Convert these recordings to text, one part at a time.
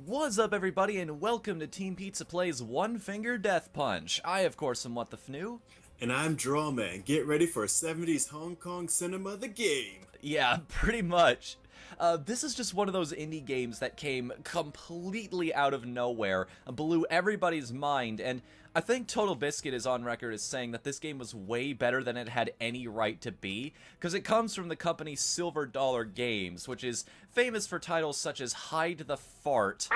What's up, everybody, and welcome to Team Pizza Play's One Finger Death Punch. I, of course, am Whatthefnu. And I'm Drawman. Get ready for 70s Hong Kong cinema, the game. Yeah, pretty much. This is just one of those indie games that came completely out of nowhere and blew everybody's mind, and I think Total Biscuit is on record as saying that this game was way better than it had any right to be, because it comes from the company Silver Dollar Games, which is famous for titles such as Hide the Fart.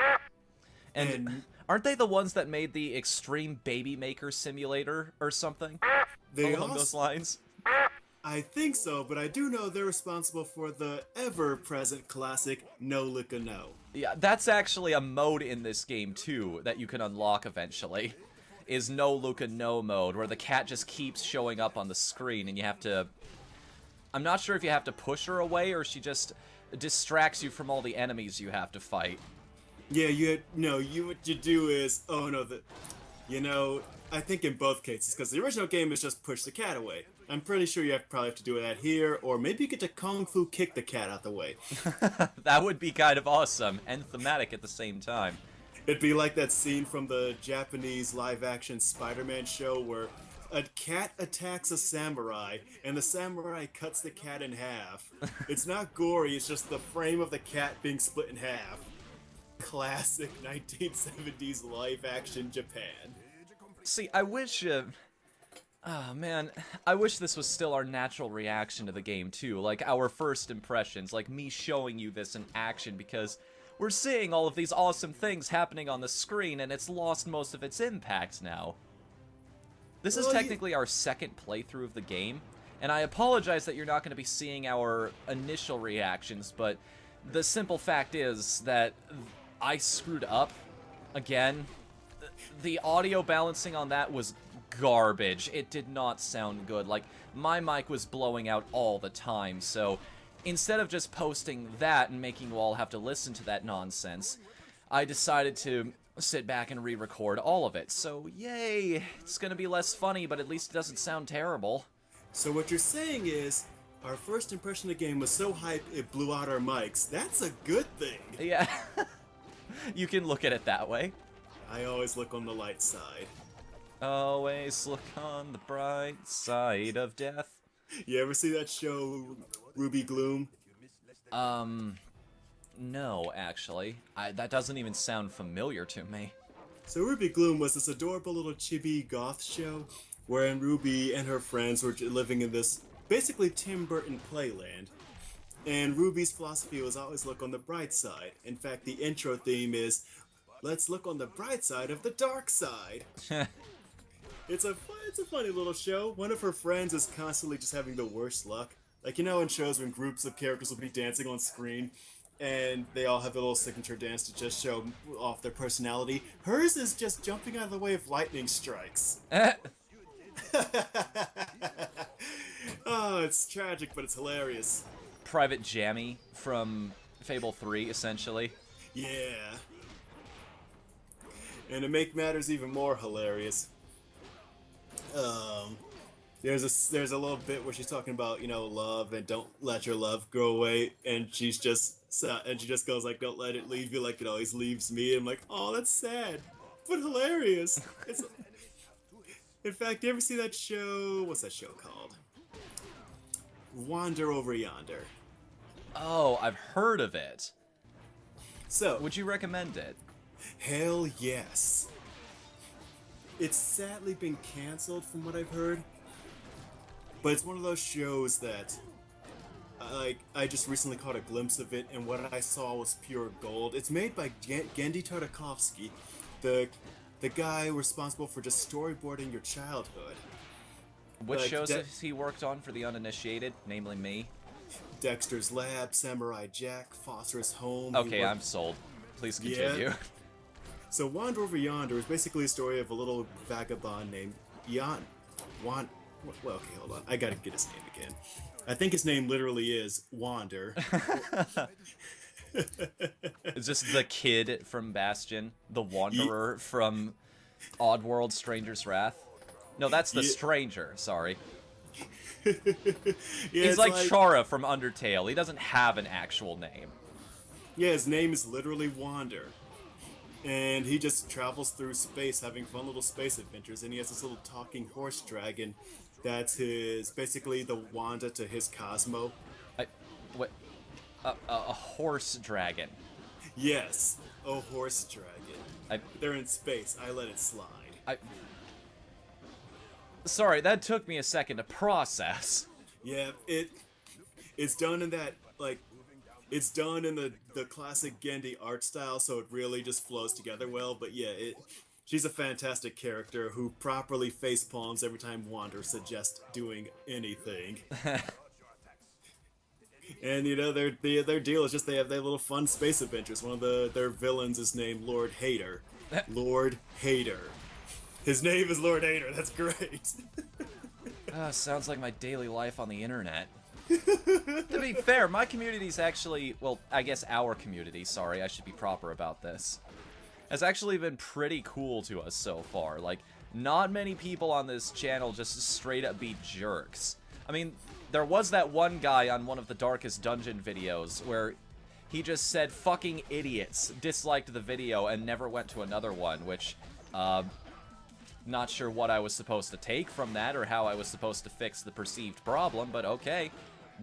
And aren't they the ones that made the Extreme Baby Maker Simulator or something They along those lines? I think so, but I do know they're responsible for the ever-present classic No Lick a No. Yeah, that's actually a mode in this game, too, that you can unlock eventually. Is No Luca No mode, where the cat just keeps showing up on the screen and you have to... I'm not sure if you have to push her away or she just distracts you from all the enemies you have to fight. Yeah, what you do is, I think in both cases, because the original game is just push the cat away. I'm pretty sure you probably have to do that here, or maybe you get to Kung Fu kick the cat out the way. That would be kind of awesome, and thematic at the same time. It'd be like that scene from the Japanese live-action Spider-Man show where a cat attacks a samurai, and the samurai cuts the cat in half. It's not gory, it's just the frame of the cat being split in half. Classic 1970s live-action Japan. See, I wish... Oh, man. I wish this was still our natural reaction to the game, too. Like, our first impressions. Like, me showing you this in action, because we're seeing all of these awesome things happening on the screen, and it's lost most of its impact now. This is technically our second playthrough of the game, and I apologize that you're not going to be seeing our initial reactions, but the simple fact is that I screwed up again. The audio balancing on that was garbage. It did not sound good. Like, my mic was blowing out all the time, so instead of just posting that and making you all have to listen to that nonsense, I decided to sit back and re-record all of it. So, yay! It's gonna be less funny, but at least it doesn't sound terrible. So what you're saying is, our first impression of the game was so hype it blew out our mics. That's a good thing. Yeah. You can look at it that way. I always look on the light side. Always look on the bright side of death. You ever see that show, Ruby Gloom? No, actually. That doesn't even sound familiar to me. So Ruby Gloom was this adorable little chibi goth show wherein Ruby and her friends were living in this basically Tim Burton playland. And Ruby's philosophy was always look on the bright side. In fact, the intro theme is, let's look on the bright side of the dark side. It's a funny little show. One of her friends is constantly just having the worst luck. Like, you know in shows when groups of characters will be dancing on screen, and they all have a little signature dance to just show off their personality? Hers is just jumping out of the way of lightning strikes. Oh, it's tragic, but it's hilarious. Private Jammy from Fable 3, essentially. Yeah. And to make matters even more hilarious, there's a little bit where she's talking about, love and don't let your love go away, and she just goes like, don't let it leave you like it always leaves me. And I'm like, oh, that's sad, but hilarious. In fact, you ever see that show? What's that show called? Wander Over Yonder. Oh, I've heard of it. So, would you recommend it? Hell yes. It's sadly been canceled from what I've heard, but it's one of those shows that I just recently caught a glimpse of it, and what I saw was pure gold. It's made by Gendy Tartakovsky, the guy responsible for just storyboarding your childhood. Which shows has he worked on for the uninitiated, namely me? Dexter's Lab, Samurai Jack, Phosphorus Home. Okay, I'm sold. Please continue. Yeah. So Wander Over Yonder is basically a story of a little vagabond named well, okay, hold on. I gotta get his name again. I think his name literally is Wander. It's just the kid from Bastion, the wanderer from Oddworld Stranger's Wrath. No, that's the stranger, sorry. He's like Chara from Undertale. He doesn't have an actual name. Yeah, his name is literally Wander. and he just travels through space, having fun little space adventures. And he has this little talking horse dragon, that's his basically the Wanda to his Cosmo. I, what? A horse dragon. Yes, a horse dragon. I, They're in space. I let it slide. Sorry, that took me a second to process. Yeah, it's done in that like it's done in the classic Gendy art style, so it really just flows together well. But yeah, she's a fantastic character who properly face palms every time Wander suggests doing anything. And you know their deal is just they have their little fun space adventures. One of their villains is named Lord Hater. Lord Hater. His name is Lord Hater. That's great. Sounds like my daily life on the internet. To be fair, my community's actually, well, I guess our community, sorry, I should be proper about this, has actually been pretty cool to us so far. Like, not many people on this channel just straight up be jerks. I mean, there was that one guy on one of the Darkest Dungeon videos where he just said fucking idiots, disliked the video, and never went to another one, which, not sure what I was supposed to take from that or how I was supposed to fix the perceived problem, but okay.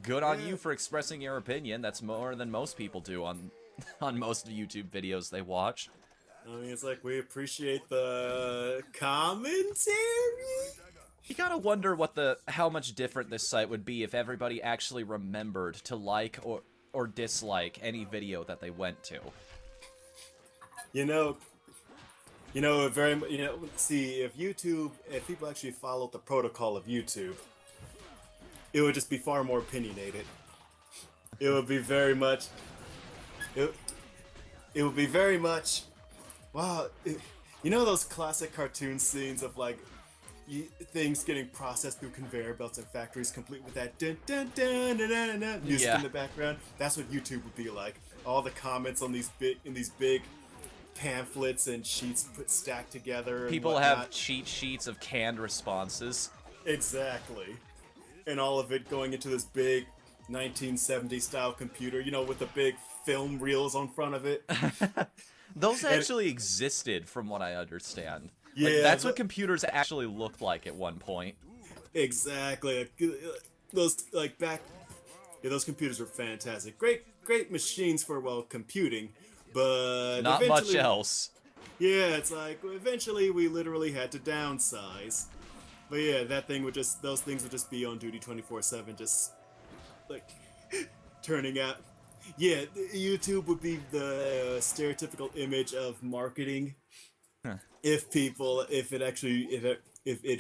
Good on you for expressing your opinion. That's more than most people do on most YouTube videos they watch. I mean, it's like we appreciate the commentary. You gotta wonder how much different this site would be if everybody actually remembered to like or dislike any video that they went to. See, if people actually followed the protocol of YouTube, it would just be far more opinionated. It would be very much, wow, you know those classic cartoon scenes of like, things getting processed through conveyor belts in factories, complete with that dun dun dun dun dun dun music in the background? That's what YouTube would be like. All the comments on these big pamphlets and sheets stacked together. And People whatnot. have cheat sheets of canned responses. Exactly. And all of it going into this big 1970s style computer, you know, with the big film reels on front of it. Those actually existed, from what I understand. Yeah, like, that's what computers actually looked like at one point. Exactly. Those those computers were fantastic. Great machines for computing, but not much else. Yeah, it's like eventually we literally had to downsize. But yeah, those things would just be on duty 24/7, just like turning out. Yeah, YouTube would be the stereotypical image of marketing. Huh. If it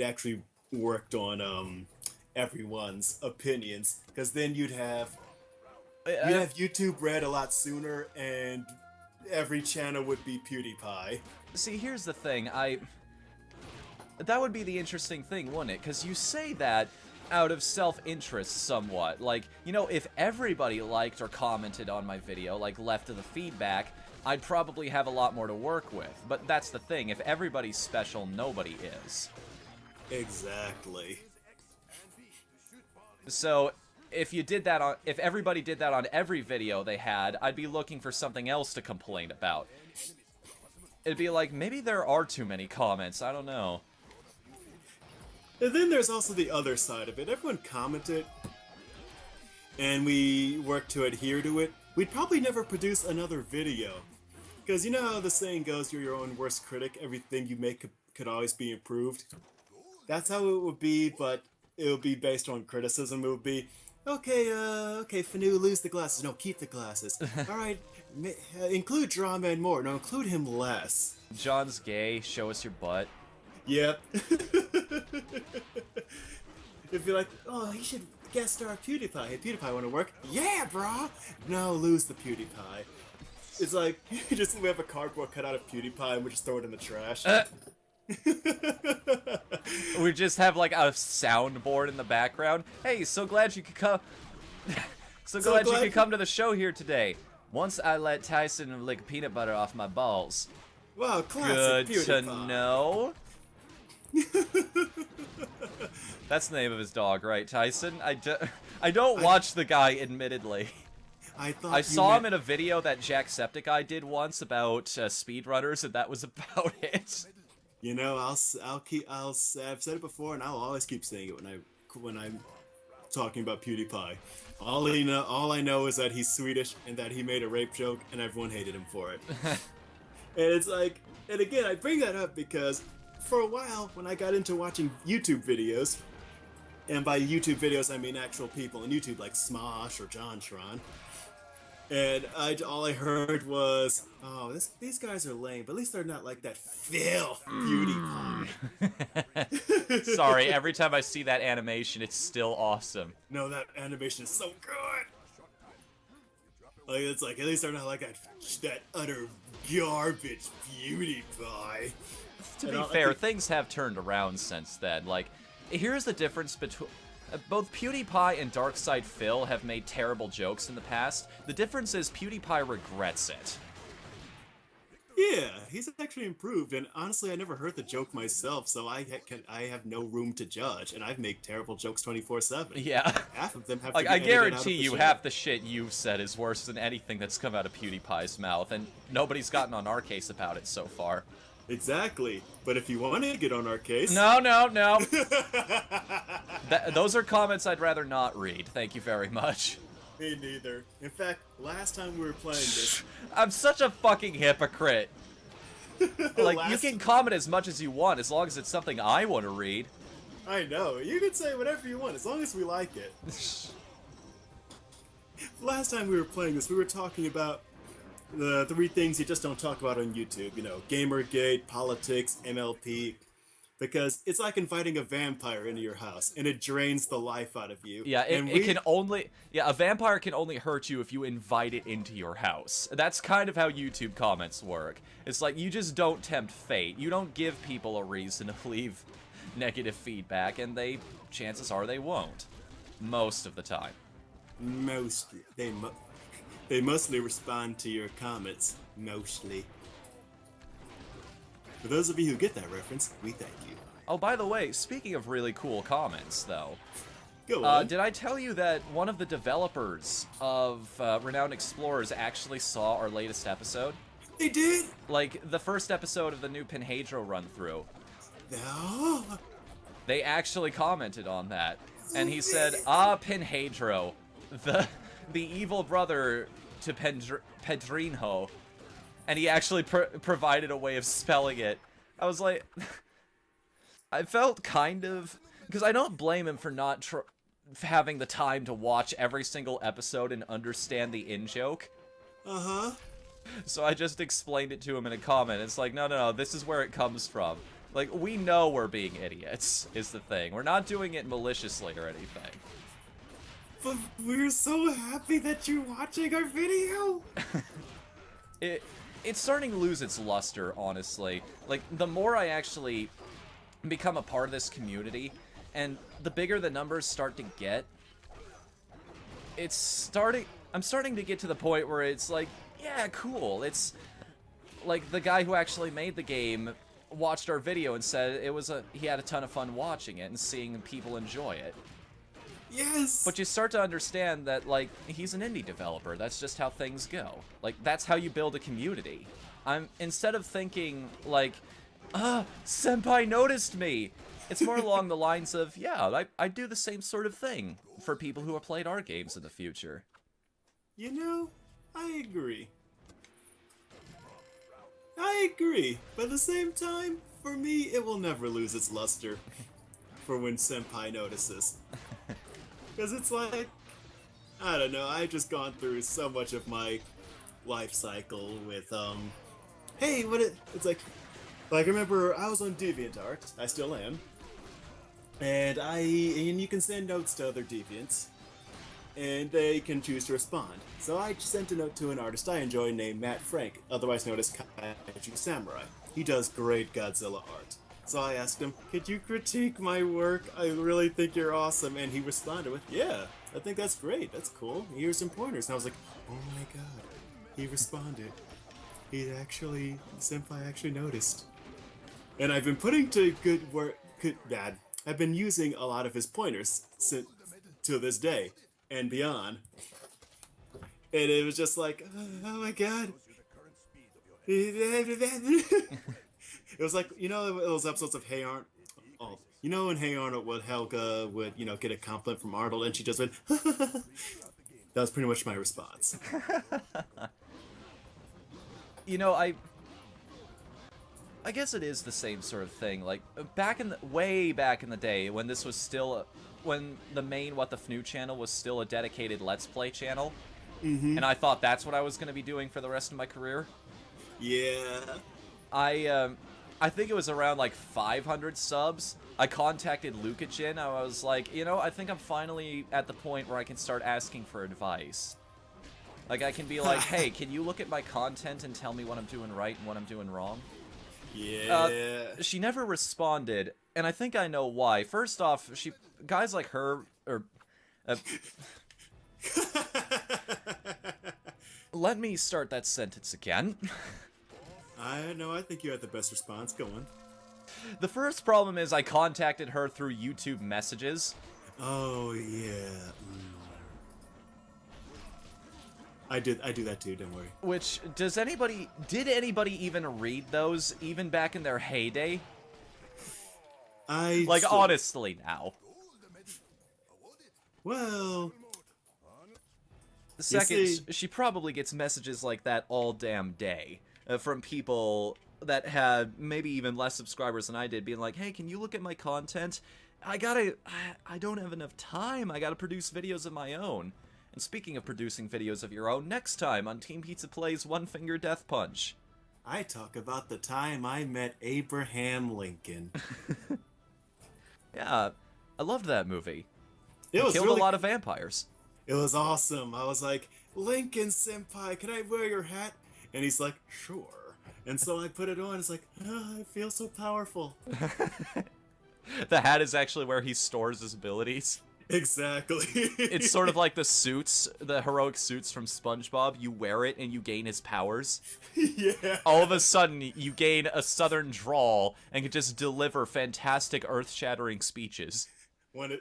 actually worked on everyone's opinions, because then you'd have YouTube Red a lot sooner, and every channel would be PewDiePie. See, here's the thing, that would be the interesting thing, wouldn't it? Because you say that out of self-interest somewhat. Like, you know, if everybody liked or commented on my video, like left the feedback, I'd probably have a lot more to work with. But that's the thing, if everybody's special, nobody is. Exactly. So, if everybody did that on every video they had, I'd be looking for something else to complain about. It'd be like, maybe there are too many comments, I don't know. And then there's also the other side of it. Everyone commented, and we worked to adhere to it. We'd probably never produce another video. Because you know how the saying goes, you're your own worst critic, everything you make could always be improved? That's how it would be, but it would be based on criticism. It would be, okay, Fnu, lose the glasses. No, keep the glasses. Alright, include drama and more. No, include him less. John's gay, show us your butt. Yep. It'd be like, oh, he should guest star PewDiePie. Hey, PewDiePie want to work? Yeah, brah! No, lose the PewDiePie. It's like, we have a cardboard cutout of PewDiePie and we just throw it in the trash. We just have like a soundboard in the background. Hey, so glad you could come. so glad you could come to the show here today. Once I let Tyson lick peanut butter off my balls. Wow, classic Good PewDiePie. to know. That's the name of his dog, right, Tyson? I don't watch the guy, admittedly. I thought I you saw meant... him in a video that Jacksepticeye did once about speedrunners, and that was about it. You know, I've said it before, and I'll always keep saying it when I'm talking about PewDiePie. All I know is that he's Swedish and that he made a rape joke, and everyone hated him for it. And it's like, and again, I bring that up because for a while, when I got into watching YouTube videos, and by YouTube videos I mean actual people on YouTube like Smosh or John Tron, and all I heard was, "Oh, these guys are lame, but at least they're not like that filth PewDiePie." Sorry, every time I see that animation, it's still awesome. No, that animation is so good. Like it's like at least they're not like that utter garbage PewDiePie. To be fair, things have turned around since then. Like, here's the difference between... both PewDiePie and Darkside Phil have made terrible jokes in the past. The difference is PewDiePie regrets it. Yeah, he's actually improved, and honestly, I never heard the joke myself, so I have no room to judge, and I've made terrible jokes 24/7. Yeah. Half of them have like, to be I edited out of guarantee the you show. half the shit you've said is worse than anything that's come out of PewDiePie's mouth, and nobody's gotten on our case about it so far. Exactly, but if you want to get on our case... No. Those are comments I'd rather not read. Thank you very much. Me neither. In fact, last time we were playing this... I'm such a fucking hypocrite. Like, you can comment as much as you want, as long as it's something I want to read. I know, you can say whatever you want, as long as we like it. Last time we were playing this, we were talking about the 3 things you just don't talk about on YouTube. You know, Gamergate, politics, MLP. Because it's like inviting a vampire into your house, and it drains the life out of you. Yeah, it can only... Yeah, a vampire can only hurt you if you invite it into your house. That's kind of how YouTube comments work. It's like, you just don't tempt fate. You don't give people a reason to leave negative feedback, and chances are they won't. Most of the time. Mostly. They mostly respond to your comments. Mostly. For those of you who get that reference, we thank you. Oh, by the way, speaking of really cool comments, though, Go on. did I tell you that one of the developers of Renowned Explorers actually saw our latest episode? They did? Like, the first episode of the new Pinhedro run-through. No. They actually commented on that. And he said, Pinhedro, the evil brother to Pedrinho. And he actually provided a way of spelling it. I was like... I felt kind of... Because I don't blame him for not having the time to watch every single episode and understand the in-joke. Uh-huh. So I just explained it to him in a comment. It's like, no, this is where it comes from. Like, we know we're being idiots, is the thing. We're not doing it maliciously or anything. But we're so happy that you're watching our video! It's starting to lose its luster, honestly. Like, the more I actually become a part of this community, and the bigger the numbers start to get, I'm starting to get to the point where it's like, yeah, cool. It's like the guy who actually made the game watched our video and said he had a ton of fun watching it and seeing people enjoy it. Yes! But you start to understand that, like, he's an indie developer. That's just how things go. Like, that's how you build a community. Instead of thinking, like, Senpai noticed me, it's more along the lines of, yeah, I do the same sort of thing for people who have played our games in the future. You know, I agree. I agree. But at the same time, for me, it will never lose its luster for when Senpai notices. Because it's like, I don't know, I've just gone through so much of my life cycle with, hey, it's like, remember, I was on DeviantArt, I still am, and you can send notes to other Deviants, and they can choose to respond. So I sent a note to an artist I enjoy named Matt Frank, otherwise known as Kaiju Samurai. He does great Godzilla art. So I asked him, could you critique my work? I really think you're awesome. And he responded with, yeah, I think that's great. That's cool. Here's some pointers. And I was like, oh my god. He responded. Senpai actually noticed. And I've been putting to good work, bad. I've been using a lot of his pointers to this day and beyond. And it was just like, oh my god. It was like, you know, those episodes of Hey Arnold. Oh, you know, in Hey Arnold, what Helga would, you know, get a compliment from Arnold, and she just went. That was pretty much my response. You know, I guess it is the same sort of thing. Like back in the way back in the day when this was still when the main Whatthefnu channel was still a dedicated Let's Play channel, and I thought that's what I was going to be doing for the rest of my career. Yeah. I think it was around like 500 subs. I contacted Lucachin. I was like, you know, I think I'm finally at the point where I can start asking for advice. Like I can be like, hey, can you look at my content and tell me what I'm doing right and what I'm doing wrong? Yeah. She never responded, and I think I know why. First off, guys like her, or let me start that sentence again. I know. I think you had the best response. Go on. The first problem is I contacted her through YouTube messages. Oh yeah. I do that too. Don't worry. Which did anybody even read those even back in their heyday? Like honestly now. Well. Second, she probably gets messages like that all damn day from people that had maybe even less subscribers than I did, being like, hey, can you look at my content? I don't have enough time. I gotta produce videos of my own. And speaking of producing videos of your own, next time on Team Pizza Plays One Finger Death Punch, I talk about the time I met Abraham Lincoln. Yeah, I loved that movie. It was killed really, a lot of vampires. It was awesome. I was like, Lincoln Senpai, can I wear your hat? And he's like, sure. And so I put it on. It's like, I feel so powerful. The hat is actually where he stores his abilities. Exactly. It's sort of like the suits, the heroic suits from SpongeBob. You wear it and you gain his powers. Yeah. All of a sudden, you gain a southern drawl and can just deliver fantastic, earth-shattering speeches. Want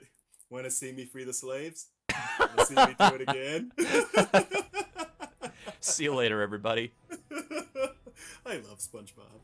to see me free the slaves? Want to see me do it again? See you later, everybody. I love SpongeBob.